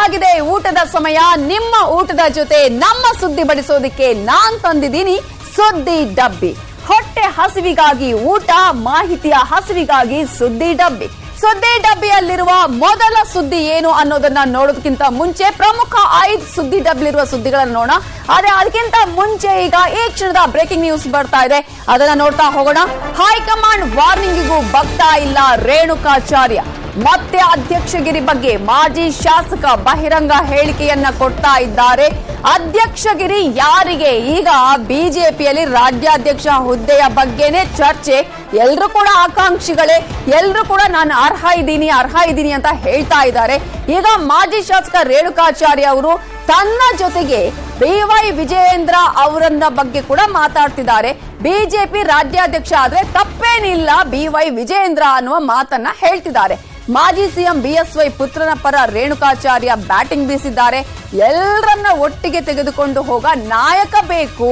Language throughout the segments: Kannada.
ಆಗಿದೆ ಊಟದ ಸಮಯ. ನಿಮ್ಮ ಊಟದ ಜೊತೆ ನಮ್ಮ ಸುದ್ದಿ ಬಡಿಸೋದಕ್ಕೆ ನಾನ್ ತಂದಿದ್ದೀನಿ ಸುದ್ದಿ ಡಬ್ಬಿ. ಹೊಟ್ಟೆ ಹಸಿವಿಗಾಗಿ ಊಟ, ಮಾಹಿತಿಯ ಹಸಿವಿಗಾಗಿ ಸುದ್ದಿ ಡಬ್ಬಿ. ಸುದ್ದಿ ಡಬ್ಬಿಯಲ್ಲಿರುವ ಮೊದಲ ಸುದ್ದಿ ಏನು ಅನ್ನೋದನ್ನ ನೋಡೋದಕ್ಕಿಂತ ಮುಂಚೆ ಪ್ರಮುಖ 5 ಸುದ್ದಿ ಡಬ್ಬಿಲಿರುವ ಸುದ್ದಿಗಳನ್ನು ನೋಡೋಣ. ಆದ್ರೆ ಅದಕ್ಕಿಂತ ಮುಂಚೆ ಈಗ ಈ ಕ್ಷಣದ ಬ್ರೇಕಿಂಗ್ ನ್ಯೂಸ್ ಬರ್ತಾ ಇದೆ, ಅದನ್ನ ನೋಡ್ತಾ ಹೋಗೋಣ. ಹೈಕಮಾಂಡ್ ವಾರ್ನಿಂಗಿಗೂ ಬಗ್ತಾ ಇಲ್ಲ ರೇಣುಕಾಚಾರ್ಯ. ಮತ್ತೆ ಅಧ್ಯಕ್ಷಗಿರಿ ಬಗ್ಗೆ ಮಾಜಿ ಶಾಸಕ ಬಹಿರಂಗ ಹೇಳಿಕೆಯನ್ನ ಕೊಡ್ತಾ ಇದ್ದಾರೆ. ಅಧ್ಯಕ್ಷಗಿರಿ ಯಾರಿಗೆ? ಈಗ ಬಿಜೆಪಿಯಲ್ಲಿ ರಾಜ್ಯಾಧ್ಯಕ್ಷ ಹುದ್ದೆಯ ಬಗ್ಗೆನೇ ಚರ್ಚೆ. ಎಲ್ರು ಕೂಡ ಆಕಾಂಕ್ಷಿಗಳೇ, ಎಲ್ರು ಕೂಡ ನಾನು ಅರ್ಹ ಇದ್ದೀನಿ ಅಂತ ಹೇಳ್ತಾ ಇದ್ದಾರೆ. ಈಗ ಮಾಜಿ ಶಾಸಕ ರೇಣುಕಾಚಾರ್ಯ ಅವರು ತನ್ನ ಜೊತೆಗೆ BY ವಿಜಯೇಂದ್ರ ಅವರನ್ನ ಬಗ್ಗೆ ಕೂಡ ಮಾತಾಡ್ತಿದ್ದಾರೆ. ಬಿಜೆಪಿ ರಾಜ್ಯಾಧ್ಯಕ್ಷ ಆದ್ರೆ ತಪ್ಪೇನಿಲ್ಲ BY ವಿಜಯೇಂದ್ರ ಅನ್ನುವ ಮಾತನ್ನ ಹೇಳ್ತಿದ್ದಾರೆ. ಮಾಜಿ ಸಿಎಂ BSY ಪುತ್ರನ ಪರ ರೇಣುಕಾಚಾರ್ಯ ಬ್ಯಾಟಿಂಗ್ ಬೀಸಿದ್ದಾರೆ. ಎಲ್ಲರನ್ನ ಒಟ್ಟಿಗೆ ತೆಗೆದುಕೊಂಡು ಹೋಗ ನಾಯಕ ಬೇಕು.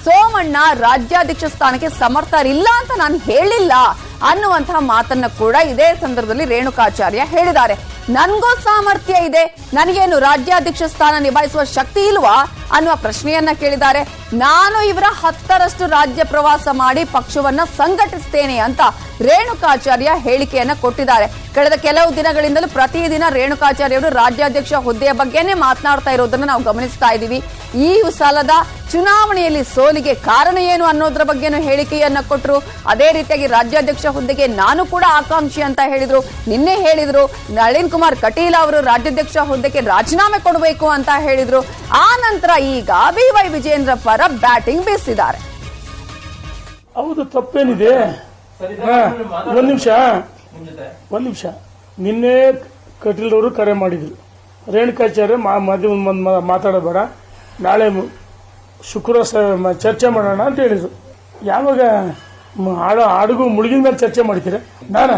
ಸೋಮಣ್ಣ ರಾಜ್ಯಾಧ್ಯಕ್ಷ ಸ್ಥಾನಕ್ಕೆ ಸಮರ್ಥರಿಲ್ಲ ಅಂತ ನಾನು ಹೇಳಿಲ್ಲ ಅನ್ನುವಂತಹ ಮಾತನ್ನ ಕೂಡ ಇದೇ ಸಂದರ್ಭದಲ್ಲಿ ರೇಣುಕಾಚಾರ್ಯ ಹೇಳಿದ್ದಾರೆ. ನನ್ಗೂ ಸಾಮರ್ಥ್ಯ ಇದೆ, ನನಗೇನು ರಾಜ್ಯಾಧ್ಯಕ್ಷ ಸ್ಥಾನ ನಿಭಾಯಿಸುವ ಶಕ್ತಿ ಇಲ್ವಾ ಅನ್ನುವ ಪ್ರಶ್ನೆಯನ್ನ ಕೇಳಿದ್ದಾರೆ. ನಾನು ಇವರ 10ರಷ್ಟು ರಾಜ್ಯ ಪ್ರವಾಸ ಮಾಡಿ ಪಕ್ಷವನ್ನ ಸಂಘಟಿಸ್ತೇನೆ ಅಂತ ರೇಣುಕಾಚಾರ್ಯ ಹೇಳಿಕೆಯನ್ನ ಕೊಟ್ಟಿದ್ದಾರೆ. ಕಳೆದ ಕೆಲವು ದಿನಗಳಿಂದಲೂ ಪ್ರತಿದಿನ ರೇಣುಕಾಚಾರ್ಯ ಅವರು ರಾಜ್ಯಾಧ್ಯಕ್ಷ ಹುದ್ದೆಯ ಬಗ್ಗೆನೇ ಮಾತನಾಡ್ತಾ ಇರೋದನ್ನ ನಾವು ಗಮನಿಸ್ತಾ ಇದ್ದೀವಿ. ಈ ಸಲದ ಚುನಾವಣೆಯಲ್ಲಿ ಸೋಲಿಗೆ ಕಾರಣ ಏನು ಅನ್ನೋದ್ರ ಬಗ್ಗೆನೂ ಹೇಳಿಕೆಯನ್ನ ಕೊಟ್ಟರು. ಅದೇ ರೀತಿಯಾಗಿ ರಾಜ್ಯಾಧ್ಯಕ್ಷ ಹುದ್ದೆಗೆ ನಾನು ಕೂಡ ಆಕಾಂಕ್ಷಿ ಅಂತ ಹೇಳಿದ್ರು. ನಿನ್ನೆ ಹೇಳಿದ್ರು ನಳಿನ್ ಕುಮಾರ್ ಕಟೀಲ್ ಅವರು ರಾಜ್ಯಾಧ್ಯಕ್ಷ ಹುದ್ದೆಗೆ ರಾಜೀನಾಮೆ ಕೊಡಬೇಕು ಅಂತ ಹೇಳಿದ್ರು. ಆ ನಂತರ ಈಗ BY ವಿಜಯೇಂದ್ರ ಪರ ಬ್ಯಾಟಿಂಗ್ ಬೀಸಿದ್ದಾರೆ. ಹೌದು, ತಪ್ಪೇನಿದೆ? ಒಂದ್ ನಿಮಿಷ. ನಿನ್ನೆ ಕಟೀಲ್ ಅವರು ಕರೆ ಮಾಡಿದ್ರು, ರೇಣುಕಾಚಾರ್ಯ ಮಾಧ್ಯಮ ಮಾತಾಡಬೇಡ, ನಾಳೆ ಶುಕ್ರವಾರ ಚರ್ಚೆ ಮಾಡೋಣ ಅಂತ ಹೇಳಿದ್ರು. ಯಾವಾಗ ಹಾಡುಗು ಮುಳುಗಿದ ಮೇಲೆ ಚರ್ಚೆ ಮಾಡ್ತೀರ? ನಾನ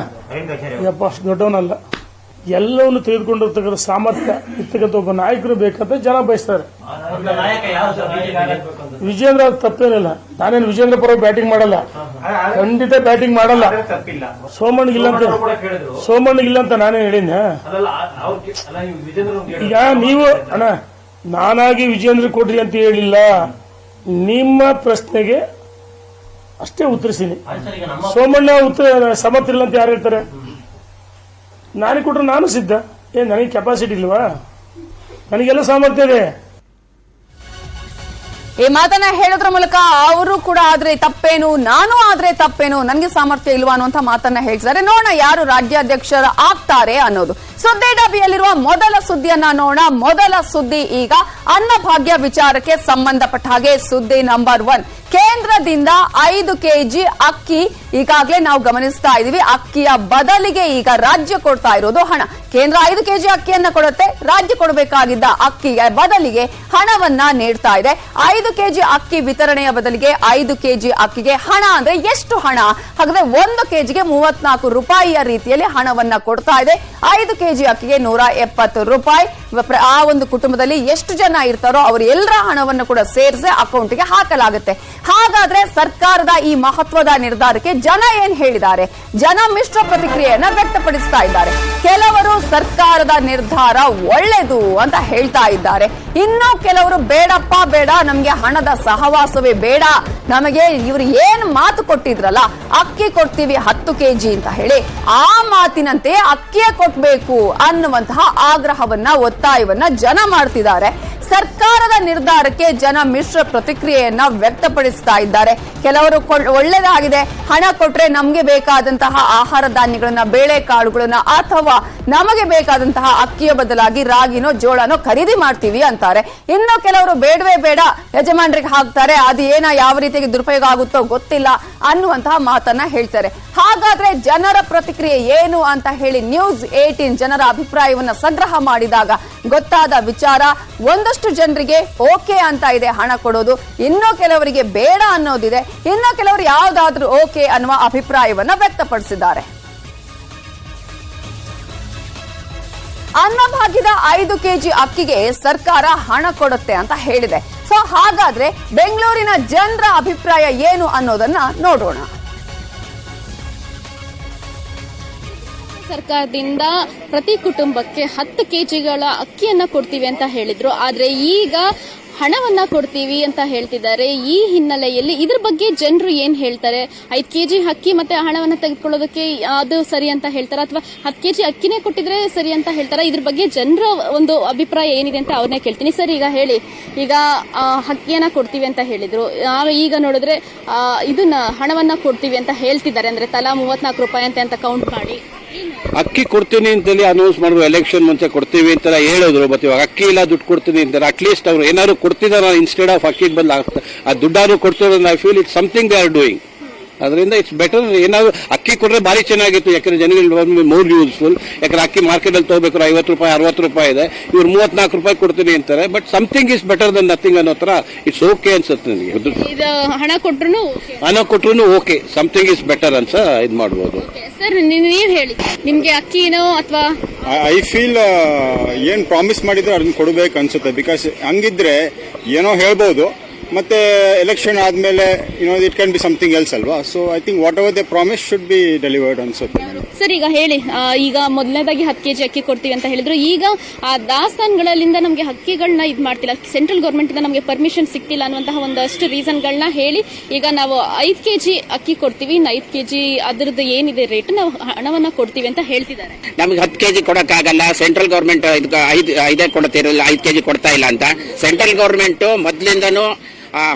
ಯಪ್ಪ ಅಷ್ಟು ದೊಡ್ಡವನಲ್ಲ. ಎಲ್ಲವನ್ನು ತೆಗೆದುಕೊಂಡಿರ್ತಕ್ಕಂಥ ಸಾಮರ್ಥ್ಯ ಇರ್ತಕ್ಕಂಥ ಒಬ್ಬ ನಾಯಕರು ಬೇಕಂತ ಜನ ಬಯಸ್ತಾರೆ. ವಿಜೇಂದ್ರ ತಪ್ಪೇನಿಲ್ಲ. ನಾನೇನು ವಿಜೇಂದ್ರ ಪರ ಬ್ಯಾಟಿಂಗ್ ಮಾಡಲ್ಲ, ಖಂಡಿತ ಬ್ಯಾಟಿಂಗ್ ಮಾಡಲ್ಲ. ಸೋಮಣ್ಣಗಿಲ್ಲ ಅಂತ ನಾನೇ ಹೇಳಿದ್ನ. ಈಗ ನೀವು ಅಣ್ಣ ನಾನಾಗಿ ವಿಜೇಂದ್ರ ಕೊಡ್ರಿ ಅಂತ ಹೇಳಿಲ್ಲ, ನಿಮ್ಮ ಪ್ರಶ್ನೆಗೆ ಅಷ್ಟೇ ಉತ್ತರಿಸಿನಿ. ಸೋಮಣ್ಣ ಸಮರ್ಥ್ಯ ಇಲ್ಲ ಅಂತ ಯಾರು ಹೇಳ್ತಾರೆ? ನಾನೇ ಕೊಟ್ರೆ ನಾನು ಸಿದ್ಧ. ನನಗೆ ಕೆಪಾಸಿಟಿ ಇಲ್ವಾ? ನನಗೆಲ್ಲ ಸಾಮರ್ಥ್ಯ ಇದೆ. ಈ ಮಾತನ್ನ ಹೇಳೋದ್ರ ಮೂಲಕ ಅವರು ಕೂಡ ಆದ್ರೆ ತಪ್ಪೇನು, ನಾನು ಆದ್ರೆ ತಪ್ಪೇನು, ನನಗೆ ಸಾಮರ್ಥ್ಯ ಇಲ್ವಾ ಅನ್ನುವಂತ ಮಾತನ್ನ ಹೇಳ್ತಾರೆ. ನೋಡೋಣ ಯಾರು ರಾಜ್ಯಾಧ್ಯಕ್ಷರ ಆಗ್ತಾರೆ ಅನ್ನೋದು. ಸುದ್ದಿ ಡಬ್ಬಿಯಲ್ಲಿರುವ ಮೊದಲ ಸುದ್ದಿಯನ್ನ ನೋಡೋಣ. ಮೊದಲ ಸುದ್ದಿ ಈಗ ಅನ್ನಭಾಗ್ಯ ವಿಚಾರಕ್ಕೆ ಸಂಬಂಧಪಟ್ಟ ಹಾಗೆ ಸುದ್ದಿ ನಂಬರ್ 1. ಕೇಂದ್ರದಿಂದ 5 kg ಅಕ್ಕಿ ಈಗಾಗಲೇ ನಾವು ಗಮನಿಸ್ತಾ ಇದೀವಿ. ಅಕ್ಕಿಯ ಬದಲಿಗೆ ಈಗ ರಾಜ್ಯ ಕೊಡ್ತಾ ಇರೋದು ಹಣ. ಕೇಂದ್ರ 5 kg ಅಕ್ಕಿಯನ್ನ ಕೊಡುತ್ತೆ, ರಾಜ್ಯ ಕೊಡಬೇಕಾಗಿದ್ದ ಅಕ್ಕಿಯ ಬದಲಿಗೆ ಹಣವನ್ನ ನೀಡ್ತಾ ಇದೆ. 5 kg ಅಕ್ಕಿ ವಿತರಣೆಯ ಬದಲಿಗೆ 5 kg ಅಕ್ಕಿಗೆ ಹಣ ಅಂದ್ರೆ ಎಷ್ಟು ಹಣ? ಹಾಗಾದ್ರೆ 1 kgಗೆ 34 ರೂಪಾಯಿಯ ರೀತಿಯಲ್ಲಿ ಹಣವನ್ನ ಕೊಡ್ತಾ ಇದೆ. 5 kg ಅಕ್ಕಿಗೆ 170 ರೂಪಾಯಿ. ಆ ಒಂದು ಕುಟುಂಬದಲ್ಲಿ ಎಷ್ಟು ಜನ ಇರ್ತಾರೋ ಅವರು ಎಲ್ಲರ ಹಣವನ್ನು ಕೂಡ ಸೇರಿಸಿ ಅಕೌಂಟ್ಗೆ ಹಾಕಲಾಗುತ್ತೆ. ಹಾಗಾದ್ರೆ ಸರ್ಕಾರದ ಈ ಮಹತ್ವದ ನಿರ್ಧಾರಕ್ಕೆ ಜನ ಏನ್ ಹೇಳಿದ್ದಾರೆ? ಜನ ಮಿಶ್ರ ಪ್ರತಿಕ್ರಿಯೆಯನ್ನ ವ್ಯಕ್ತಪಡಿಸ್ತಾ ಇದ್ದಾರೆ. ಕೆಲವರು ಸರ್ಕಾರದ ನಿರ್ಧಾರ ಒಳ್ಳೆದು ಅಂತ ಹೇಳ್ತಾ ಇದ್ದಾರೆ. ಇನ್ನು ಕೆಲವರು ಬೇಡಪ್ಪ ಬೇಡ, ನಮ್ಗೆ ಹಣದ ಸಹವಾಸವೇ ಬೇಡ, ನಮಗೆ ಇವರು ಏನ್ ಮಾತು ಕೊಟ್ಟಿದ್ರಲ್ಲ ಅಕ್ಕಿ ಕೊಡ್ತೀವಿ 10 kg ಅಂತ ಹೇಳಿ ಆ ಮಾತಿನಂತೆ ಅಕ್ಕಿಯೇ ಕೊಟ್ಬೇಕು ಅನ್ನುವಂತಹ ಆಗ್ರಹವನ್ನ ಒತ್ತಾಯವನ್ನ ಜನ ಮಾಡ್ತಿದ್ದಾರೆ. ಸರ್ಕಾರದ ನಿರ್ಧಾರಕ್ಕೆ ಜನ ಮಿಶ್ರ ಪ್ರತಿಕ್ರಿಯೆಯನ್ನ ವ್ಯಕ್ತಪಡಿಸ್ತಾ ಇದ್ದಾರೆ. ಕೆಲವರು ಒಳ್ಳೆದಾಗಿದೆ, ಹಣ ಕೊಟ್ರೆ ನಮಗೆ ಬೇಕಾದಂತಹ ಆಹಾರ ಧಾನ್ಯಗಳನ್ನ, ಬೇಳೆ ಕಾಳುಗಳನ್ನ ಅಥವಾ ನಮಗೆ ಬೇಕಾದಂತಹ ಅಕ್ಕಿಯ ಬದಲಾಗಿ ರಾಗಿನೋ ಜೋಳನೋ ಖರೀದಿ ಮಾಡ್ತೀವಿ ಅಂತಾರೆ. ಇನ್ನು ಕೆಲವರು ಬೇಡವೇ ಬೇಡ, ಯಜಮಾನರಿಗೆ ಹಾಕ್ತಾರೆ, ಅದು ಯಾವ ರೀತಿಯಾಗಿ ದುರುಪಯೋಗ ಆಗುತ್ತೋ ಗೊತ್ತಿಲ್ಲ ಅನ್ನುವಂತಹ ಮಾತನ್ನ ಹೇಳ್ತಾರೆ. ಹಾಗಾದ್ರೆ ಜನರ ಪ್ರತಿಕ್ರಿಯೆ ಏನು ಅಂತ ಹೇಳಿ ನ್ಯೂಸ್ 18 ಜನರ ಅಭಿಪ್ರಾಯವನ್ನ ಸಂಗ್ರಹ ಮಾಡಿದಾಗ ಗೊತ್ತಾದ ವಿಚಾರ, ಒಂದಷ್ಟು ಜನರಿಗೆ ಓಕೆ ಅಂತ ಇದೆ ಹಣ ಕೊಡೋದು, ಇನ್ನೂ ಕೆಲವರಿಗೆ ಬೇಡ ಅನ್ನೋದಿದೆ, ಇನ್ನು ಕೆಲವರು ಯಾವುದಾದ್ರೂ ಓಕೆ ಅನ್ನುವ ಅಭಿಪ್ರಾಯವನ್ನ ವ್ಯಕ್ತಪಡಿಸಿದ್ದಾರೆ. ಅನ್ನಭಾಗ್ಯದ 5 kg ಅಕ್ಕಿಗೆ ಸರ್ಕಾರ ಹಣ ಕೊಡುತ್ತೆ ಅಂತ ಹೇಳಿದೆ. ಸೊ ಹಾಗಾದ್ರೆ ಬೆಂಗಳೂರಿನ ಜನರ ಅಭಿಪ್ರಾಯ ಏನು ಅನ್ನೋದನ್ನ ನೋಡೋಣ. ಸರ್ಕಾರದಿಂದ ಪ್ರತಿ ಕುಟುಂಬಕ್ಕೆ 10 ಕೆಜಿಗಳ ಅಕ್ಕಿಯನ್ನ ಕೊಡ್ತೀವಿ ಅಂತ ಹೇಳಿದ್ರು. ಆದ್ರೆ ಈಗ ಹಣವನ್ನ ಕೊಡ್ತೀವಿ ಅಂತ ಹೇಳ್ತಿದ್ದಾರೆ. ಈ ಹಿನ್ನೆಲೆಯಲ್ಲಿ ಇದ್ರ ಬಗ್ಗೆ ಜನರು ಏನ್ ಹೇಳ್ತಾರೆ? 5 ಕೆಜಿ ಅಕ್ಕಿ ಮತ್ತೆ ಹಣವನ್ನ ತೆಗೆದುಕೊಳ್ಳೋದಕ್ಕೆ ಅದು ಸರಿ ಅಂತ ಹೇಳ್ತಾರ, ಅಥವಾ 10 ಕೆಜಿ ಅಕ್ಕಿನೇ ಕೊಟ್ಟಿದ್ರೆ ಸರಿ ಅಂತ ಹೇಳ್ತಾರ? ಇದ್ರ ಬಗ್ಗೆ ಜನರ ಒಂದು ಅಭಿಪ್ರಾಯ ಏನಿದೆ ಅಂತ ಅವ್ರನ್ನೇ ಕೇಳ್ತೀನಿ. ಸರ್, ಈಗ ಹೇಳಿ, ಈಗ ಅಕ್ಕಿಯನ್ನ ಕೊಡ್ತೀವಿ ಅಂತ ಹೇಳಿದ್ರು, ಈಗ ನೋಡಿದ್ರೆ ಇದನ್ನ ಹಣವನ್ನ ಕೊಡ್ತೀವಿ ಅಂತ ಹೇಳ್ತಿದ್ದಾರೆ. ಅಂದ್ರೆ ತಲಾ 34 ರೂಪಾಯಿ ಅಂತ ಕೌಂಟ್ ಮಾಡಿ ಅಕ್ಕಿ ಕೊಡ್ತೀನಿ ಅಂತೇಳಿ ಅನೌನ್ಸ್ ಮಾಡಿದ್ರು. ಎಲೆಕ್ಷನ್ ಮುಂಚೆ ಕೊಡ್ತೀವಿ ಅಂತ ಹೇಳಿದ್ರು. ಮತ್ತೆ ಇವಾಗ ಅಕ್ಕಿ ಇಲ್ಲ, ದುಡ್ಡು ಕೊಡ್ತೀನಿ ಅಂತಾರೆ. ಅಟ್ಲೀಸ್ಟ್ ಅವ್ರು ಏನಾದ್ರು ಕೊಡ್ತಿದಾರ ಇನ್ಸ್ಟೆಡ್ ಆಫ್ ಅಕ್ಕಿಗೆ ಬಂದು ಆ ದುಡ್ಡಾದ್ರು ಕೊಡ್ತಿರೋದು. I feel it's something they are doing. ಅದರಿಂದ ಇಟ್ಸ್ ಬೆಟರ್. ಏನಾದ್ರು ಅಕ್ಕಿ ಕೊಟ್ರೆ ಭಾರಿ ಚೆನ್ನಾಗಿತ್ತು, ಯಾಕಂದ್ರೆ ಜನಗಳಿಗೆ ಮೋರ್ ಯೂಸ್ಫುಲ್. ಯಾಕಂದ್ರೆ ಅಕ್ಕಿ ಮಾರ್ಕೆಟ್ ಅಲ್ಲಿ ತಗೋಬೇಕಾದ್ರೆ 50 ರೂಪಾಯಿ 60 ರೂಪಾಯಿ ಇದೆ, ಇವ್ರು 34 ರೂಪಾಯಿ ಕೊಡ್ತೀನಿ ಅಂತಾರೆ. But something is better than nothing ಅನ್ನೋ ತರ ಇಟ್ಸ್ ಓಕೆ ಅನ್ಸುತ್ತೆ ನನಗೆ. ಹಣ ಕೊಟ್ರು ಓಕೆ, ಸಮಥಿಂಗ್ ಇಸ್ ಬೆಟರ್ ಅನ್ಸ ಇದು ಮಾಡ್ಬೋದು. ಸರ್, ನೀವ್ ಹೇಳಿ, ನಿಮ್ಗೆ ಅಕ್ಕಿನೋ ಅಥವಾ ಐ ಫೀಲ್ ಏನ್ ಪ್ರಾಮಿಸ್ ಮಾಡಿದ್ರು ಅದನ್ನ ಕೊಡಬೇಕು ಅನ್ಸುತ್ತೆ. ಬಿಕಾಸ್ ಹಂಗಿದ್ರೆ ಏನೋ ಹೇಳ್ಬೋದು, ಮತ್ತೆ ಎಲೆಕ್ಷನ್ ಆದ್ಮೇಲೆ it can be something else ಅಲ್ವಾ. So I think whatever they promise should be delivered ಅನ್ಸುತ್ತೆ. ಸರ್, ಈಗ ಹೇಳಿ, ಈಗ ಮೊದಲನೇದಾಗಿ 10 ಕೆಜಿ ಅಕ್ಕಿ ಕೊಡ್ತೀವಿ ಅಂತ ಹೇಳಿದ್ರು. ಈಗ ಆ ದಾಸ್ತಾನ್ಗಳಿಂದ ನಮಗೆ ಅಕ್ಕಿಗಳನ್ನ ಇದು ಮಾಡ್ತಿಲ್ಲ, ಸೆಂಟ್ರಲ್ ಗೌರ್ಮೆಂಟ್ ಇಂದ ನಮಗೆ ಪರ್ಮಿಷನ್ ಸಿಗ್ತಿಲ್ಲ ಅನ್ನುವಂತಹ ಒಂದಷ್ಟು ರೀಸನ್ಗಳನ್ನ ಹೇಳಿ ಈಗ ನಾವು 5 ಕೆಜಿ ಅಕ್ಕಿ ಕೊಡ್ತೀವಿ, 5 ಕೆಜಿ ಅದರದ್ದು ಏನಿದೆ ರೇಟ್ ನಾವು ಹಣವನ್ನ ಕೊಡ್ತೀವಿ ಅಂತ ಹೇಳ್ತಿದ್ದಾರೆ. ನಮಗೆ 10 ಕೆಜಿ ಕೊಡಕ್ಕಾಗಲ್ಲ, ಸೆಂಟ್ರಲ್ ಗೌರ್ಮೆಂಟ್ 5 ಕೊಡ್ತಿರಲ್ಲ, 5 ಕೆಜಿ ಕೊಡ್ತಾ ಇಲ್ಲ ಅಂತ. ಸೆಂಟ್ರಲ್ ಗೌರ್ಮೆಂಟ್ ಮೊದಲಿಂದನೂ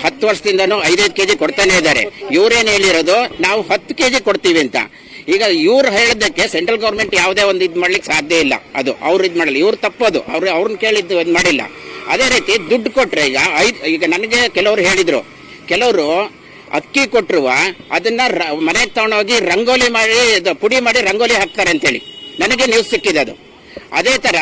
10 ವರ್ಷದಿಂದನೂ 5 ಕೆಜಿ ಕೊಡ್ತಾನೆ ಇದ್ದಾರೆ. ಇವ್ರೇನ್ ಹೇಳಿರೋದು ನಾವು 10 ಕೆಜಿ ಕೊಡ್ತೀವಿ ಅಂತ. ಈಗ ಇವ್ರು ಹೇಳೋದಕ್ಕೆ ಸೆಂಟ್ರಲ್ ಗೌರ್ಮೆಂಟ್ ಯಾವುದೇ ಒಂದು ಇದು ಮಾಡ್ಲಿಕ್ಕೆ ಸಾಧ್ಯ ಇಲ್ಲ. ಅದು ಅವ್ರು ಇದು ಮಾಡಲ್ಲ, ಇವ್ರು ತಪ್ಪೋದು, ಅವ್ರನ್ನ ಕೇಳಿದ್ದು ಇದು ಮಾಡಿಲ್ಲ. ಅದೇ ರೀತಿ ದುಡ್ಡು ಕೊಟ್ರೆ ಈಗ ನನಗೆ ಕೆಲವರು ಹೇಳಿದ್ರು, ಕೆಲವರು ಅಕ್ಕಿ ಕೊಟ್ಟರು ಅದನ್ನ ಮನೆಗೆ ತಗೊಂಡೋಗಿ ರಂಗೋಲಿ ಮಾಡಿ ಪುಡಿ ಮಾಡಿ ರಂಗೋಲಿ ಹಾಕ್ತಾರೆ ಅಂತೇಳಿ ನನಗೆ ನ್ಯೂಸ್ ಸಿಕ್ಕಿದೆ. ಅದು ಅದೇ ತರ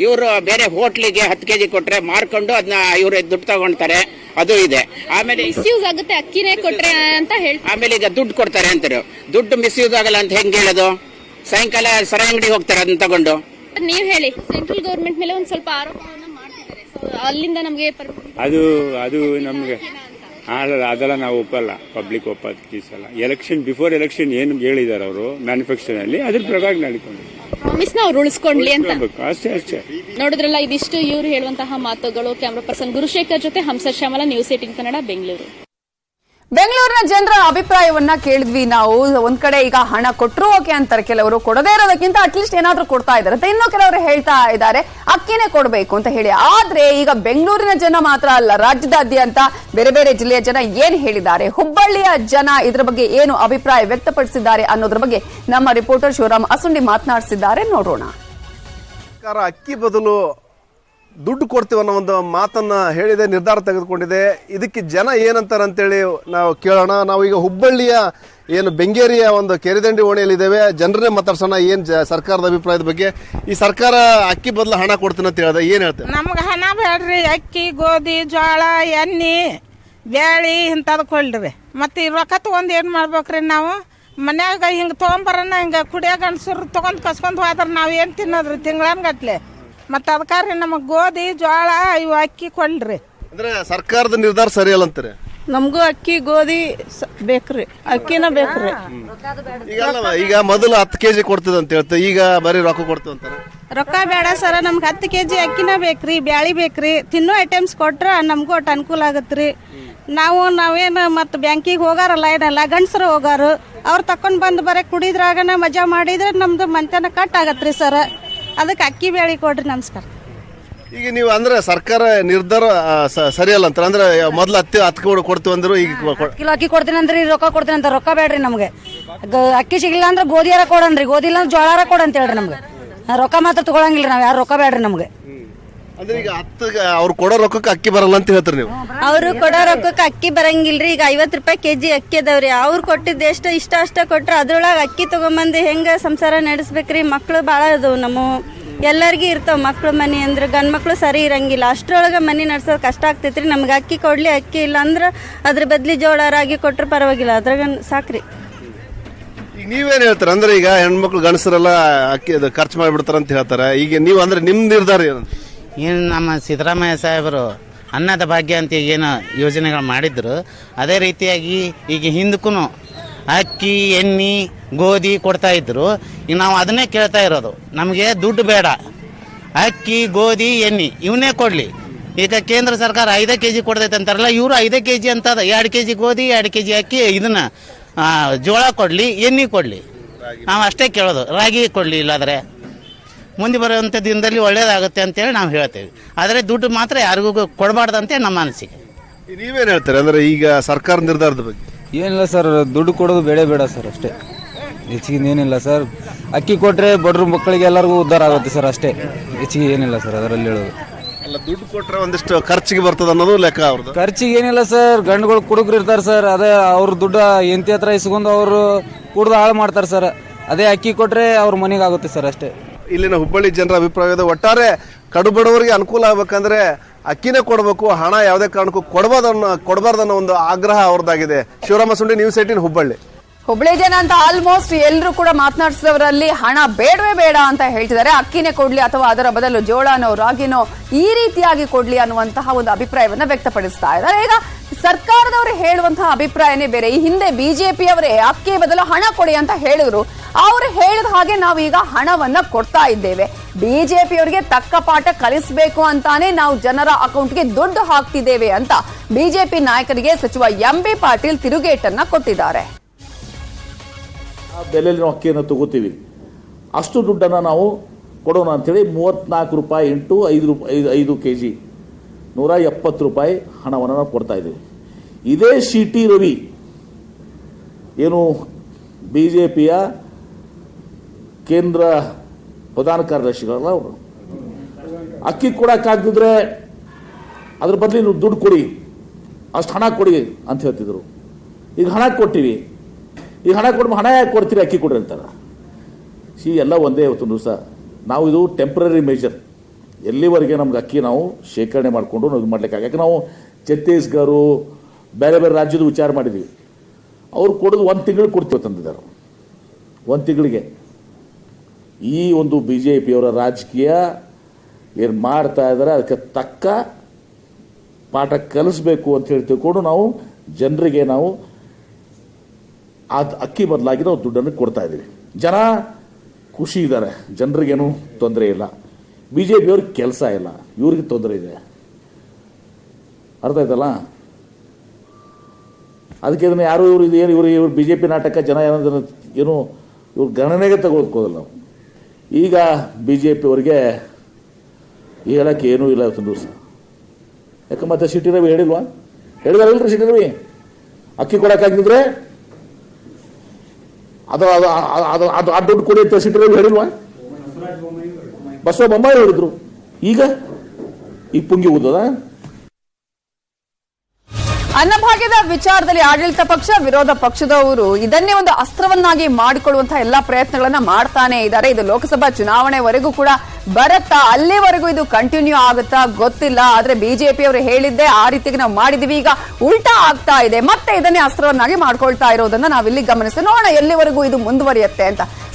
ಇವರು ಬೇರೆ ಹೋಟ್ಲಿಗೆ 10 ಕೆಜಿ ಕೊಟ್ರೆ ಮಾರ್ಕೊಂಡು ಅದನ್ನ ಇವ್ರು ದುಡ್ಡು ತಗೊಂತಾರೆ, ಅದು ಇದೆ. ಆಮೇಲೆ ಮಿಸ್ಯೂಸ್ ಆಗುತ್ತೆ ಅಕ್ಕಿನೇ ಕೊಟ್ರೆ ಅಂತ ಹೇಳಿ ಆಮೇಲೆ ಈಗ ದುಡ್ಡು ಕೊಡ್ತಾರೆ ಅಂತಾರೆ. ದುಡ್ಡು ಮಿಸ್ಯೂಸ್ ಆಗಲ್ಲ ಅಂತ ಹೆಂಗ್ ಹೇಳೋದು? ಸಾಯಂಕಾಲ ಸರ ಅಂಗಡಿ ಹೋಗ್ತಾರೆ ಅದನ್ನ ತಗೊಂಡು. ನೀವ್ ಹೇಳಿ, ಸೆಂಟ್ರಲ್ ಗೌರ್ಮೆಂಟ್ ಮೇಲೆ ಒಂದ್ ಸ್ವಲ್ಪ ಆರೋಪವನ್ನ ಮಾಡ್ತಿದ್ದಾರೆ. ಅಲ್ಲಿಂದ ನಮ್ಗೆ ಅದು ನಮ್ಗೆ ಅದೆಲ್ಲ ನಾವು ಒಪ್ಪಲ್ಲ, ಪಬ್ಲಿಕ್ ಒಪ್ಪಲ್ಲ. ಎಲೆಕ್ಷನ್ ಬಿಫೋರ್ ಎಲೆಕ್ಷನ್ ಏನು ಹೇಳಿದಾರೆ ಅವರು ಮ್ಯಾನುಫ್ಯಾಕ್ಚರ್ ಅಲ್ಲಿ, ಅದ್ರ ಪ್ರಕಾರ ನಡ್ಕೊಂಡು ಪ್ರಾಮಿಸ್ ನ ಅವ್ರು ಉಳಿಸ್ಕೊಳ್ಳಿ ಅಂತ ಅಷ್ಟೇ. ನೋಡಿದ್ರಲ್ಲ, ಇದಿಷ್ಟು ಇವ್ರು ಹೇಳುವಂತಹ ಮಾತುಗಳು. ಕ್ಯಾಮರಾ ಪರ್ಸನ್ ಗುರುಶೇಖರ್ ಜೊತೆ ಹಂಸ ಶ್ಯಾಮಲ, ನ್ಯೂಸ್ 18 ಕನ್ನಡ, ಬೆಂಗಳೂರು. ಬೆಂಗಳೂರಿನ ಜನರ ಅಭಿಪ್ರಾಯವನ್ನ ಕೇಳಿದ್ವಿ ನಾವು. ಒಂದ್ ಕಡೆ ಈಗ ಹಣ ಕೊಟ್ಟರು ಓಕೆ ಅಂತಾರೆ, ಕೆಲವರು ಕೊಡದೇ ಇರೋದಕ್ಕಿಂತ ಅಟ್ಲೀಸ್ಟ್ ಏನಾದ್ರೂ ಕೊಡ್ತಾ ಇದ್ದಾರೆ ಅಂತ, ಇನ್ನು ಕೆಲವರು ಹೇಳ್ತಾ ಇದ್ದಾರೆ ಅಕ್ಕಿನೇ ಕೊಡಬೇಕು ಅಂತ ಹೇಳಿ. ಆದ್ರೆ ಈಗ ಬೆಂಗಳೂರಿನ ಜನ ಮಾತ್ರ ಅಲ್ಲ, ರಾಜ್ಯದಾದ್ಯಂತ ಬೇರೆ ಬೇರೆ ಜಿಲ್ಲೆಯ ಜನ ಏನ್ ಹೇಳಿದ್ದಾರೆ, ಹುಬ್ಬಳ್ಳಿಯ ಜನ ಇದ್ರ ಬಗ್ಗೆ ಏನು ಅಭಿಪ್ರಾಯ ವ್ಯಕ್ತಪಡಿಸಿದ್ದಾರೆ ಅನ್ನೋದ್ರ ಬಗ್ಗೆ ನಮ್ಮ ರಿಪೋರ್ಟರ್ ಶಿವರಾಮ್ ಅಸುಂಡಿ ಮಾತನಾಡಿಸಿದ್ದಾರೆ, ನೋಡೋಣ. ಅಕ್ಕಿ ಬದಲು ದುಡ್ಡು ಕೊಡ್ತೀವಿ ಅನ್ನೋ ಒಂದು ಮಾತನ್ನ ಹೇಳಿದೆ, ನಿರ್ಧಾರ ತೆಗೆದುಕೊಂಡಿದೆ. ಇದಕ್ಕೆ ಜನ ಏನಂತಾರೆ ಅಂತೇಳಿ ನಾವು ಕೇಳೋಣ. ನಾವು ಈಗ ಹುಬ್ಬಳ್ಳಿಯ ಏನು ಬೆಂಗೇರಿಯ ಒಂದು ಕೆರೆದಂಡಿ ಓಣಿಯಲ್ಲಿದ್ದೇವೆ. ಜನರನ್ನೇ ಮಾತಾಡ್ಸೋಣ ಏನ್ ಸರ್ಕಾರದ ಅಭಿಪ್ರಾಯದ ಬಗ್ಗೆ. ಈ ಸರ್ಕಾರ ಅಕ್ಕಿ ಬದಲು ಹಣ ಕೊಡ್ತೀನಿ ಅಂತ ಹೇಳಿದೆ, ಏನ್ ಹೇಳ್ತೇವೆ? ನಮ್ಗೆ ಹಣ ಬೇಡ್ರಿ, ಅಕ್ಕಿ ಗೋಧಿ ಜೋಳ ಎಣ್ಣೆ ಬ್ಯಾಳಿ ಇಂಥದ್ದು ಕೊಡ್ರಿ. ಮತ್ತೆ ಈ ರೊಕ್ಕ ತಗೊಂಡ್ ಏನ್ ಮಾಡ್ಬೇಕ್ರಿ? ನಾವು ಮನ್ಯಾಗ ಹಿಂಗ ತಗೊಂಬರನ ಹಿಂಗ ಕುಡಿಯ ಗಂಡಸರು ತಗೊಂಡ್ ಕಸ್ಕೊಂಡ್ ಹೋದ್ರ ನಾವ್ ಏನ್ ತಿನ್ನೋದ್ರಿ ತಿಂಗಳನ್ಗಟ್ಲೆ? ಮತ್ತೆ ಅದಕ್ಕಾರಿ ನಮಗ್ ಗೋಧಿ ಜೋಳ ಇವು ಅಕ್ಕಿ ಕೊಡ್ರಿ. ಅಂದ್ರೆ ಸರ್ಕಾರದ ನಿರ್ಧಾರ ಸರಿಯಲ್ಲ ಅಂತಾರೆ. ನಮಗೂ ಅಕ್ಕಿ ಗೋಧಿ ಬೇಕ್ರಿ, ಅಕ್ಕಿನ ಬೇಕ್ರಿ. ಈಗ ಮೊದಲು 10 ಕೆಜಿ ಕೊಡ್ತದ ಅಂತ ಹೇಳ್ತಾರೆ, ಈಗ ಬರೀ ರೊಕ್ಕ ಕೊಡ್ತೀವಿ ಅಂತಾರೆ. ರೊಕ್ಕ ಬೇಡ ಸರ, ನಮ್ಗೆ 10 ಕೆಜಿ ಅಕ್ಕಿನ ಬೇಕ್ರಿ, ಬ್ಯಾಳಿ ಬೇಕ್ರಿ. ತಿನ್ನೋ ಐಟಮ್ಸ್ ಕೊಟ್ರ ನಮಗೂ ಒಟ್ಟು ಅನುಕೂಲ ಆಗತ್ರಿ. ನಾವೇನು ಮತ್ತೆ ಬ್ಯಾಂಕಿಗೆ ಹೋಗಾರಲ್ಲ, ಏನಲ್ಲ ಗಂಡಸರು ಹೋಗಾರು, ಅವ್ರು ತಕೊಂಡ್ ಬಂದು ಬರೀ ಕುಡಿದ್ರಾಗನ ಮಜಾ ಮಾಡಿದ್ರೆ ನಮ್ದು ಮಂತನ ಕಟ್ ಆಗತ್ರಿ ಸರ. ಅದಕ್ಕೆ ಅಕ್ಕಿ ಬ್ಯಾಳಿ ಕೊಡ್ರಿ. ನಮಸ್ಕಾರ. ಈಗ ನೀವು ಅಂದ್ರೆ ಸರ್ಕಾರ ನಿರ್ಧಾರ ಸರಿಯಲ್ಲ ಅಂತಾರೆ. ಅಂದ್ರೆ ಮೊದ್ಲು 10 ಕೊಡ್ತೀವಿ ಅಂದ್ರು, ಈಗ ಕಿಲೋ ಅಕ್ಕಿ ಕೊಡ್ತೀನಿ ಅಂದ್ರೆ ರೊಕ್ಕ ಕೊಡ್ತೀನಿ ಅಂತ. ರೊಕ್ಕ ಬೇಡ್ರಿ ನಮ್ಗೆ. ಅಕ್ಕಿ ಸಿಗಿಲ್ಲ ಅಂದ್ರೆ ಗೋಧಿಯಾರ ಕೊಡನ್ರಿ, ಗೋಧಿ ಇಲ್ಲ ಅಂದ್ರೆ ಜೋಳಾರ ಕೊಡಂತ ಹೇಳ್ರಿ ನಮ್ಗೆ. ರೊಕ್ಕ ಮಾತ್ರ ತಗೊಳಂಗಿಲ್ಲ ನಾವ್, ಯಾರು ರೊಕ್ಕ ಬೇಡ್ರಿ ನಮ್ಗೆ. ಅಂದ್ರೆ ಈಗ ಅವ್ರು ಕೊಡೋ ರೊಕ್ಕಕ್ಕೆ ಅಕ್ಕಿ ಬರಲ್ಲ ಅಂತ ಹೇಳ್ತಾರೆ ನೀವು? ಅವ್ರು ಕೊಡೋ ರೊಕ್ಕಕ್ಕೆ ಅಕ್ಕಿ ಬರಂಗಿಲ್ರಿ. ಈಗ 50 ರೂಪಾಯಿ ಕೆಜಿ ಅಕ್ಕಿ ಅದಾವ್ರಿ. ಅವ್ರು ಕೊಟ್ಟಿದ್ದು ಇಷ್ಟ ಕೊಟ್ರ ಅದ್ರೊಳಗೆ ಅಕ್ಕಿ ತಗೊಂಬಂದು ಹೆಂಗ ಸಂಸಾರ ನಡೆಸ್ಬೇಕ್ರಿ? ಮಕ್ಳು ಬಾಳ ಅದಾವ, ನಮ್ಮ ಎಲ್ಲರಿಗೂ ಇರ್ತಾವ ಮಕ್ಳು. ಮನಿ ಅಂದ್ರೆ ಗಂಡ್ ಮಕ್ಳು ಸರಿ ಇರಂಗಿಲ್ಲ, ಅಷ್ಟ್ರೊಳಗೆ ಮನಿ ನಡ್ಸೋದು ಕಷ್ಟ ಆಗ್ತೈತ್ರಿ. ನಮ್ಗೆ ಅಕ್ಕಿ ಕೊಡ್ಲಿ, ಅಕ್ಕಿ ಇಲ್ಲ ಅಂದ್ರೆ ಅದ್ರ ಬದ್ಲಿ ಜೋಳ ರಾಗಿ ಕೊಟ್ರೆ ಪರವಾಗಿಲ್ಲ, ಅದ್ರಾಗ ಸಾಕ್ರಿ. ಈಗ ನೀವೇನ್ ಹೇಳ್ತಾರ? ಅಂದ್ರೆ ಈಗ ಹೆಣ್ಮಕ್ಳು ಗಂಡಸರೆಲ್ಲ ಅಕ್ಕಿ ಖರ್ಚು ಮಾಡಿಬಿಡ್ತಾರ ಅಂತ ಹೇಳ್ತಾರೆ. ಈಗ ನೀವು ಅಂದ್ರೆ ನಿಮ್ ನಿರ್ಧಾರ ಏನಂತ? ಏನು ನಮ್ಮ ಸಿದ್ದರಾಮಯ್ಯ ಸಾಹೇಬರು ಅನ್ನದ ಭಾಗ್ಯ ಅಂತ ಏನು ಯೋಜನೆಗಳು ಮಾಡಿದ್ರು, ಅದೇ ರೀತಿಯಾಗಿ ಈಗ ಹಿಂದಕ್ಕೂ ಅಕ್ಕಿ ಎಣ್ಣೆ ಗೋಧಿ ಕೊಡ್ತಾ ಇದ್ರು. ಈಗ ನಾವು ಅದನ್ನೇ ಕೇಳ್ತಾ ಇರೋದು, ನಮಗೆ ದುಡ್ಡು ಬೇಡ, ಅಕ್ಕಿ ಗೋಧಿ ಎಣ್ಣೆ ಇವನ್ನೇ ಕೊಡಲಿ. ಈಗ ಕೇಂದ್ರ ಸರ್ಕಾರ 5 kg ಕೊಡ್ತೈತೆ ಅಂತಾರಲ್ಲ, ಇವರು 5 kg ಅಂತ 2 kg ಗೋಧಿ 2 kg ಅಕ್ಕಿ ಇದನ್ನ ಜೋಳ ಕೊಡಲಿ, ಎಣ್ಣೆ ಕೊಡಲಿ. ನಾವು ಅಷ್ಟೇ ಕೇಳೋದು, ರಾಗಿ ಕೊಡಲಿ. ಇಲ್ಲಾದರೆ ಮುಂದೆ ಬರುವಂಥ ದಿನದಲ್ಲಿ ಒಳ್ಳೇದಾಗುತ್ತೆ ಅಂತೇಳಿ ನಾವು ಹೇಳ್ತೇವೆ. ಆದರೆ ದುಡ್ಡು ಮಾತ್ರ ಯಾರಿಗೂ ಕೊಡಬಾರ್ದಂತೆ ನಮ್ಮ ಅನಿಸಿಕೆ. ನೀವೇನು ಹೇಳ್ತಾರೆ ಅಂದರೆ ಈಗ ಸರ್ಕಾರ ನಿರ್ಧಾರದ ಬಗ್ಗೆ? ಏನಿಲ್ಲ ಸರ್, ದುಡ್ಡು ಕೊಡೋದು ಬೇಡ ಸರ್, ಅಷ್ಟೇ. ಹೆಚ್ಚಿಗೆ ಏನಿಲ್ಲ ಸರ್. ಅಕ್ಕಿ ಕೊಟ್ಟರೆ ಬಡ್ರ ಮಕ್ಕಳಿಗೆ ಎಲ್ಲರಿಗೂ ಉದ್ಧಾರ ಆಗುತ್ತೆ ಸರ್, ಅಷ್ಟೇ. ಹೆಚ್ಚಿಗೆ ಏನಿಲ್ಲ ಸರ್ ಅದರಲ್ಲಿ ಹೇಳೋದು. ಅಲ್ಲ, ದುಡ್ಡು ಕೊಟ್ಟರೆ ಒಂದಿಷ್ಟು ಖರ್ಚಿಗೆ ಬರ್ತದೆ ಅನ್ನೋದು ಲೆಕ್ಕ ಅವ್ರದ್ದು. ಖರ್ಚಿಗೆ ಏನಿಲ್ಲ ಸರ್, ಗಂಡುಗಳು ಕುಡುಕರು ಇರ್ತಾರೆ ಸರ್, ಅದೇ ಅವ್ರ ದುಡ್ಡು ಎಂತಿ ಹತ್ರ ಇಸ್ಕೊಂಡು ಅವರು ಕುಡ್ದು ಹಾಳು ಮಾಡ್ತಾರೆ ಸರ್. ಅದೇ ಅಕ್ಕಿ ಕೊಟ್ಟರೆ ಅವ್ರ ಮನೆಗೆ ಆಗುತ್ತೆ ಸರ್, ಅಷ್ಟೇ. ಇಲ್ಲಿನ ಹುಬ್ಬಳ್ಳಿ ಜನರ ಅಭಿಪ್ರಾಯದ ಒಟ್ಟಾರೆ ಕಡುಬಡವರಿಗೆ ಅನುಕೂಲ ಆಗ್ಬೇಕಂದ್ರೆ ಅಕ್ಕಿನೇ ಕೊಡಬೇಕು, ಹಣ ಯಾವುದೇ ಕಾರಣಕ್ಕೂ ಕೊಡಬಾರ್ದನ್ನೋ ಒಂದು ಆಗ್ರಹ ಅವ್ರದ್ದಾಗಿದೆ. ಶಿವರಾಮ ಸುಂಡಿ, ನ್ಯೂಸ್ 18 ಹುಬ್ಬಳ್ಳಿ. ಹುಬ್ಳಿ ಜನ ಅಂತ ಆಲ್ಮೋಸ್ಟ್ ಎಲ್ಲರೂ ಕೂಡ ಮಾತನಾಡಿಸಿದವರಲ್ಲಿ ಹಣ ಬೇಡವೇ ಬೇಡ ಅಂತ ಹೇಳ್ತಿದ್ದಾರೆ. ಅಕ್ಕಿನೇ ಕೊಡ್ಲಿ ಅಥವಾ ಅದರ ಬದಲು ಜೋಳನೋ ರಾಗಿನೋ ಈ ರೀತಿಯಾಗಿ ಕೊಡ್ಲಿ ಅನ್ನುವಂತಹ ಒಂದು ಅಭಿಪ್ರಾಯವನ್ನ ವ್ಯಕ್ತಪಡಿಸ್ತಾ ಇದ್ದಾರೆ. ಈಗ ಸರ್ಕಾರದವರು ಹೇಳುವಂತಹ ಅಭಿಪ್ರಾಯನೇ ಬೇರೆ. ಈ ಹಿಂದೆ ಬಿಜೆಪಿಯವರೇ ಅಕ್ಕಿ ಬದಲು ಹಣ ಕೊಡಿ ಅಂತ ಹೇಳಿದ್ರು. ಅವರು ಹೇಳಿದ ಹಾಗೆ ನಾವು ಈಗ ಹಣವನ್ನ ಕೊಡ್ತಾ ಇದ್ದೇವೆ. ಬಿಜೆಪಿಯವರಿಗೆ ತಕ್ಕ ಪಾಠ ಕಲಿಸಬೇಕು ಅಂತಾನೆ ನಾವು ಜನರ ಅಕೌಂಟ್ಗೆ ದುಡ್ಡು ಹಾಕ್ತಿದ್ದೇವೆ ಅಂತ ಬಿಜೆಪಿ ನಾಯಕರಿಗೆ ಸಚಿವ MB ಪಾಟೀಲ್ ತಿರುಗೇಟನ್ನ ಕೊಟ್ಟಿದ್ದಾರೆ. ಬೆಲೆಯಲ್ಲಿ ನಾವು ಅಕ್ಕಿಯನ್ನು ತಗೋತೀವಿ, ಅಷ್ಟು ದುಡ್ಡನ್ನು ನಾವು ಕೊಡೋಣ ಅಂಥೇಳಿ 34 ರೂಪಾಯಿ ಇಂಟು 5 kg 170 ರೂಪಾಯಿ ಹಣವನ್ನು ನಾವು ಕೊಡ್ತಾ ಇದ್ದೀವಿ. ಇದೇ CT ರವಿ ಏನು BJPಯ ಕೇಂದ್ರ ಪ್ರಧಾನ ಕಾರ್ಯದರ್ಶಿಗಳಲ್ಲ, ಅವರು ಅಕ್ಕಿ ಕೊಡೋಕ್ಕಾಗದಿದ್ರೆ ಅದ್ರ ಬದಲು ನೀವು ದುಡ್ಡು ಕೊಡಿ, ಅಷ್ಟು ಹಣ ಕೊಡಿ ಅಂತ ಹೇಳ್ತಿದ್ರು. ಈಗ ಹಣ ಕೊಟ್ಟಿವಿ, ಈಗ ಹಣ ಕೊಡ ಹಣ ಯಾಕೆ ಕೊಡ್ತೀರಿ, ಅಕ್ಕಿ ಕೊಡ್ರಿ ಅಂತಾರೆ. ಎಲ್ಲ ಒಂದೇ ಇವತ್ತು ದಿವಸ ನಾವು ಇದು ಟೆಂಪ್ರರಿ ಮೆಜರ್. ಎಲ್ಲಿವರೆಗೆ ನಮ್ಗೆ ಅಕ್ಕಿ ನಾವು ಶೇಖರಣೆ ಮಾಡಿಕೊಂಡು ನಾವು ಇದು ಮಾಡ್ಲಿಕ್ಕೆ ಯಾಕೆ ನಾವು ಛತ್ತೀಸ್ಗಢ ಬೇರೆ ಬೇರೆ ರಾಜ್ಯದ ವಿಚಾರ ಮಾಡಿದ್ವಿ. ಅವ್ರು ಕೊಡೋದು 1 ತಿಂಗಳು ಕೊಡ್ತೀವಿ ತಂದಿದ್ದಾರೆ. 1 ತಿಂಗಳಿಗೆ ಈ ಒಂದು BJPಯವರ ರಾಜಕೀಯ ಏನು ಮಾಡ್ತಾ ಇದ್ದಾರೆ ಅದಕ್ಕೆ ತಕ್ಕ ಪಾಠ ಕಲಿಸ್ಬೇಕು ಅಂತ ಹೇಳಿ ತಿಳ್ಕೊಂಡು ನಾವು ಜನರಿಗೆ ನಾವು ಅದು ಅಕ್ಕಿ ಬದಲಾಗಿ ನಾವು ದುಡ್ಡನ್ನು ಕೊಡ್ತಾ ಇದ್ದೀವಿ. ಜನ ಖುಷಿ ಇದ್ದಾರೆ, ಜನರಿಗೇನು ತೊಂದರೆ ಇಲ್ಲ. BJPಯವ್ರಿಗೆ ಕೆಲಸ ಇಲ್ಲ, ಇವ್ರಿಗೆ ತೊಂದರೆ ಇದೆ. ಅರ್ಥ ಆಯ್ತಲ್ಲ? ಅದಕ್ಕೆ ಇದನ್ನು ಯಾರು ಇವರು BJP ನಾಟಕ ಜನ ಏನು ಇವ್ರು ಗಣನೆಗೆ ತಗೊಳ್ಕೋದಿಲ್ಲ ನಾವು. ಈಗ BJPಯವರಿಗೆ ಹೇಳಕ್ಕೆ ಏನೂ ಇಲ್ಲ ಇವತ್ತು ದಿವಸ. ಯಾಕೆ ಮತ್ತೆ CT ರವಿ ಹೇಳಿಲ್ವಾ? ಹೇಳಿದಾರಲ್ರಿ CT ರವಿ ಅಕ್ಕಿ ಕೊಡೋಕ್ಕಾಗಿದ್ರೆ ಅದು ಆ ದುಡ್ಡು ಕೊಡಿ ಅಂತ CT ರವಿ ಹೇಳಿಲ್ವಾ? ಬಸವ ಬೊಮ್ಮಾಯಿ ಹೇಳಿದ್ರು. ಈಗ ಪುಂಗಿ ಊದದ ಅನ್ನಭಾಗ್ಯದ ವಿಚಾರದಲ್ಲಿ ಆಡಳಿತ ಪಕ್ಷ ವಿರೋಧ ಪಕ್ಷದವರು ಇದನ್ನೇ ಒಂದು ಅಸ್ತ್ರವನ್ನಾಗಿ ಮಾಡಿಕೊಳ್ಳುವಂತಹ ಎಲ್ಲಾ ಪ್ರಯತ್ನಗಳನ್ನ ಮಾಡ್ತಾನೆ ಇದ್ದಾರೆ. ಇದು ಲೋಕಸಭಾ ಚುನಾವಣೆವರೆಗೂ ಕೂಡ ಬರುತ್ತಾ, ಅಲ್ಲಿವರೆಗೂ ಇದು ಕಂಟಿನ್ಯೂ ಆಗುತ್ತಾ ಗೊತ್ತಿಲ್ಲ. ಆದ್ರೆ ಬಿಜೆಪಿಯವರು ಹೇಳಿದ್ದೆ ಆ ರೀತಿಗೆ ನಾವು ಮಾಡಿದೀವಿ, ಈಗ ಉಲ್ಟಾ ಆಗ್ತಾ ಇದೆ. ಮತ್ತೆ ಇದನ್ನೇ ಅಸ್ತ್ರವನ್ನಾಗಿ ಮಾಡ್ಕೊಳ್ತಾ ಇರೋದನ್ನ ನಾವಿಲ್ಲಿ ಗಮನಿಸಿ ನೋಡೋಣ ಎಲ್ಲಿವರೆಗೂ ಇದು ಮುಂದುವರಿಯುತ್ತೆ ಅಂತ.